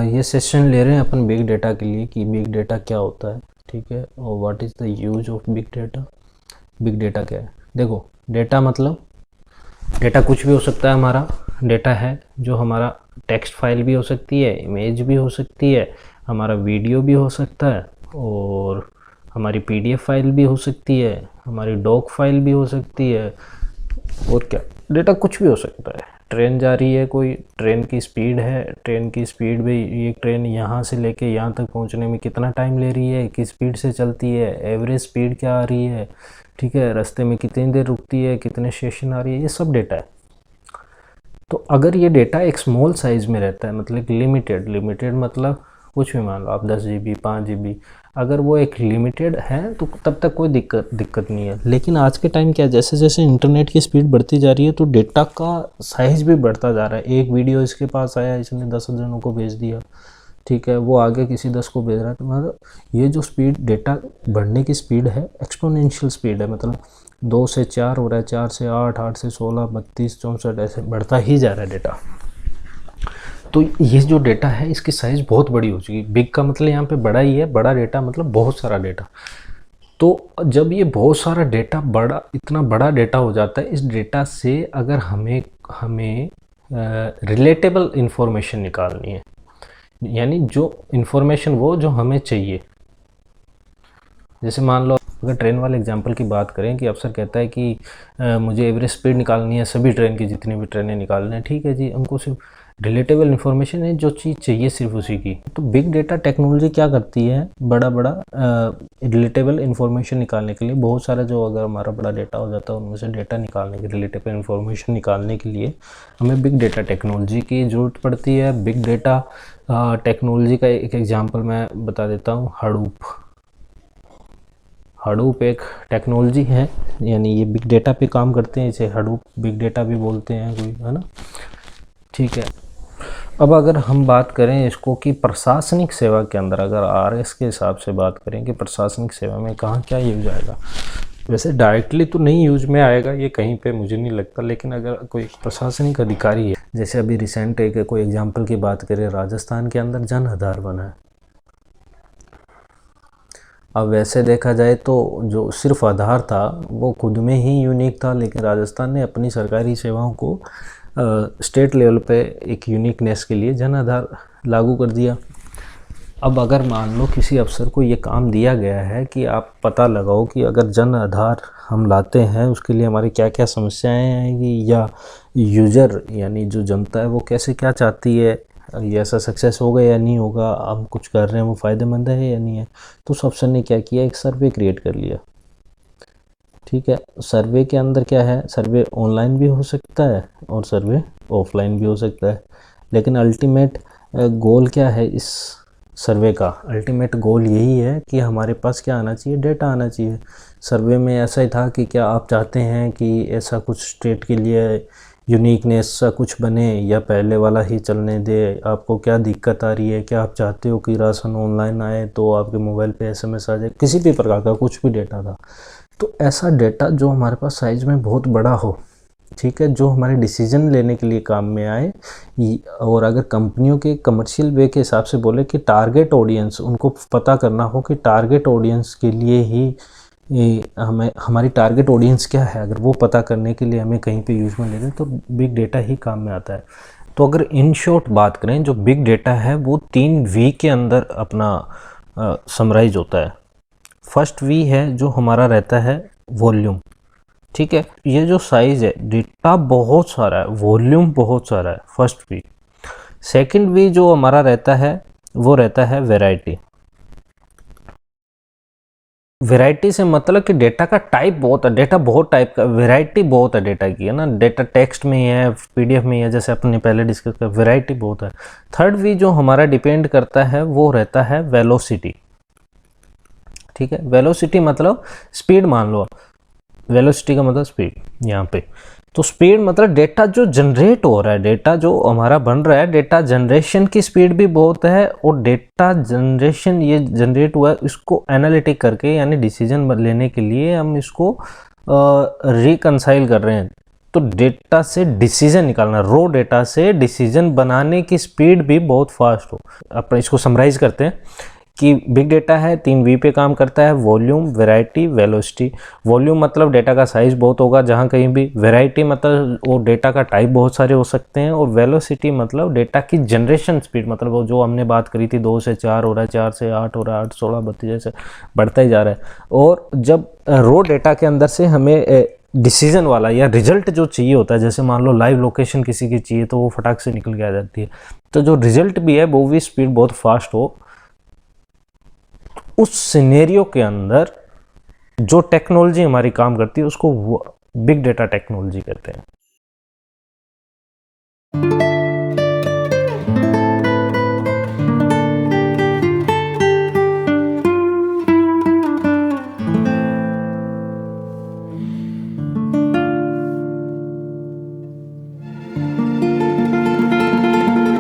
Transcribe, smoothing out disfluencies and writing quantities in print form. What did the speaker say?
ये सेशन ले रहे हैं अपन बिग डेटा के लिए कि बिग डेटा क्या होता है, ठीक है, और what is the use of big data. Big data क्या है? देखो, डेटा मतलब डेटा कुछ भी हो सकता है। हमारा डेटा है जो हमारा टेक्स्ट फाइल भी हो सकती है, इमेज भी हो सकती है, हमारा वीडियो भी हो सकता है, और हमारी पीडीएफ फाइल भी हो सकती है, हमारी डॉक फाइल भी हो सकती है, और क्या, डेटा कुछ भी हो सकता है। ट्रेन जा रही है, कोई ट्रेन की स्पीड है, ट्रेन की स्पीड भी, ये ट्रेन यहाँ से लेके यहाँ तक पहुँचने में कितना टाइम ले रही है, किस स्पीड से चलती है, एवरेज स्पीड क्या आ रही है, ठीक है, रास्ते में कितनी देर रुकती है, कितने स्टेशन आ रही है, ये सब डेटा है। तो अगर ये डेटा एक स्मॉल साइज़ में रहता है, मतलब लिमिटेड मतलब कुछ भी, मान लो आप 10 GB 5 GB, अगर वो एक लिमिटेड है तो तब तक कोई दिक्कत नहीं है। लेकिन आज के टाइम क्या, जैसे जैसे इंटरनेट की स्पीड बढ़ती जा रही है तो डेटा का साइज़ भी बढ़ता जा रहा है। एक वीडियो इसके पास आया, इसने 10 जनों को भेज दिया, ठीक है, वो आगे किसी 10 को भेज रहा है, तो मतलब ये जो स्पीड, डेटा बढ़ने की स्पीड है, एक्सपोनेंशियल स्पीड है, मतलब 2 से 4 हो रहा है, 4 से 8, 8 से 16, 32, 64, ऐसे बढ़ता ही जा रहा है डेटा। तो ये जो डेटा है इसकी साइज़ बहुत बड़ी हो चुकी है। बिग का मतलब यहाँ पे बड़ा ही है, बड़ा डेटा मतलब बहुत सारा डेटा। तो जब ये बहुत सारा डेटा, बड़ा, इतना बड़ा डेटा हो जाता है, इस डेटा से अगर हमें रिलेटेबल इंफॉर्मेशन निकालनी है, यानी जो इंफॉर्मेशन वो जो हमें चाहिए, जैसे मान लो अगर ट्रेन वाले एग्जांपल की बात करें कि अफसर कहता है कि मुझे एवरेज स्पीड निकालनी है सभी ट्रेन की, जितनी भी ट्रेनें निकालनी है, ठीक है जी, हमको सिर्फ रिलेटेबल इन्फॉर्मेशन है, जो चीज़ चाहिए सिर्फ उसी की। तो बिग डेटा टेक्नोलॉजी क्या करती है, बड़ा रिलेटेबल इन्फॉर्मेशन निकालने के लिए, बहुत सारा जो, अगर हमारा बड़ा डेटा हो जाता है उनमें से डेटा निकालने के, रिलेटेबल इन्फॉर्मेशन निकालने के लिए हमें बिग डेटा टेक्नोलॉजी की ज़रूरत पड़ती है। बिग डेटा टेक्नोलॉजी का एक एग्जाम्पल मैं बता देता हूँ, हडूप एक टेक्नोलॉजी है, यानी ये बिग डेटा पे काम करते हैं, इसे हडूप बिग डेटा भी बोलते हैं कोई, है ना, ठीक है। अब अगर हम बात करें इसको कि प्रशासनिक सेवा के अंदर, अगर आरएस के हिसाब से बात करें कि प्रशासनिक सेवा में कहाँ क्या यूज आएगा, वैसे डायरेक्टली तो नहीं यूज में आएगा ये कहीं पे, मुझे नहीं लगता, लेकिन अगर कोई प्रशासनिक अधिकारी है, जैसे अभी रिसेंट एक कोई एग्जाम्पल की बात करें, राजस्थान के अंदर जन आधार बना है। अब वैसे देखा जाए तो जो सिर्फ आधार था वो खुद में ही यूनिक था, लेकिन राजस्थान ने अपनी सरकारी सेवाओं को स्टेट लेवल पे एक यूनिकनेस के लिए जन आधार लागू कर दिया। अब अगर मान लो किसी अफसर को ये काम दिया गया है कि आप पता लगाओ कि अगर जन आधार हम लाते हैं उसके लिए हमारी क्या क्या समस्याएं आएंगी, या यूज़र यानी जो जनता है वो कैसे क्या चाहती है, ये ऐसा सक्सेस होगा या नहीं होगा, हम कुछ कर रहे हैं वो फ़ायदेमंद है या नहीं है। तो उस अफसर ने क्या किया, एक सर्वे क्रिएट कर लिया, ठीक है। सर्वे के अंदर क्या है, सर्वे ऑनलाइन भी हो सकता है और सर्वे ऑफलाइन भी हो सकता है, लेकिन अल्टीमेट गोल क्या है इस सर्वे का, अल्टीमेट गोल यही है कि हमारे पास क्या आना चाहिए, डेटा आना चाहिए। सर्वे में ऐसा ही था कि क्या आप चाहते हैं कि ऐसा कुछ स्टेट के लिए यूनिकनेस सा कुछ बने, या पहले वाला ही चलने दे, आपको क्या दिक्कत आ रही है, क्या आप चाहते हो कि राशन ऑनलाइन आए तो आपके मोबाइल पे एसएमएस आ जाए, किसी भी प्रकार का कुछ भी डेटा था। तो ऐसा डेटा जो हमारे पास साइज़ में बहुत बड़ा हो, ठीक है, जो हमारे डिसीजन लेने के लिए काम में आए, और अगर कंपनियों के कमर्शियल वे के हिसाब से बोले कि टारगेट ऑडियंस, उनको पता करना हो कि टारगेट ऑडियंस के लिए ही हमें, हमारी टारगेट ऑडियंस क्या है, अगर वो पता करने के लिए हमें कहीं पे यूज़ में ले दें तो बिग डेटा ही काम में आता है। तो अगर इन शॉर्ट बात करें, जो बिग डेटा है वो 3 वी के अंदर अपना समराइज होता है। फर्स्ट वी है जो हमारा रहता है वॉल्यूम, ठीक है, ये जो साइज़ है, डेटा बहुत सारा है, वॉल्यूम बहुत सारा है, फर्स्ट वी। सेकंड वी जो हमारा रहता है वो रहता है वैरायटी। वैरायटी से मतलब कि डेटा का टाइप बहुत है, डेटा बहुत टाइप का, वैरायटी बहुत है डेटा की, है ना, डेटा टेक्स्ट में है, पीडीएफ में है, जैसे अपने पहले डिस्कस किया, वैरायटी बहुत है। थर्ड वी जो हमारा डिपेंड करता है वो रहता है वेलोसिटी, ठीक है, वेलोसिटी मतलब स्पीड, मान लो वेलोसिटी का मतलब स्पीड यहाँ पे, तो स्पीड मतलब डेटा जो जनरेट हो रहा है, डेटा जो हमारा बन रहा है, डेटा जनरेशन की स्पीड भी बहुत है, और डेटा जनरेशन ये जनरेट हुआ है इसको एनालिटिक करके, यानी डिसीजन लेने के लिए हम इसको रिकंसाइल कर रहे हैं, तो डेटा से डिसीजन निकालना, रो डेटा से डिसीजन बनाने की स्पीड भी बहुत फास्ट हो। अपन इसको समराइज करते हैं कि बिग डेटा है 3V पे काम करता है, वॉल्यूम, वैरायटी, वेलोसिटी। वॉल्यूम मतलब डेटा का साइज़ बहुत होगा जहाँ कहीं भी, वैरायटी मतलब वो डेटा का टाइप बहुत सारे हो सकते हैं, और वेलोसिटी मतलब डेटा की जनरेशन स्पीड, मतलब वो जो हमने बात करी थी 2 से 4 हो रहा है, 4 से 8 हो रहा है, 8, 16, 32 जैसे बढ़ता ही जा रहा है। और जब रो डेटा के अंदर से हमें डिसीजन वाला या रिजल्ट जो चाहिए होता है, जैसे मान लो लाइव लोकेशन किसी की चाहिए तो वो फटाक से निकल के आ जाती है, तो जो रिजल्ट भी है वो भी स्पीड बहुत फास्ट हो, उस सिनेरियो के अंदर जो टेक्नोलॉजी हमारी काम करती है उसको बिग डेटा टेक्नोलॉजी कहते हैं।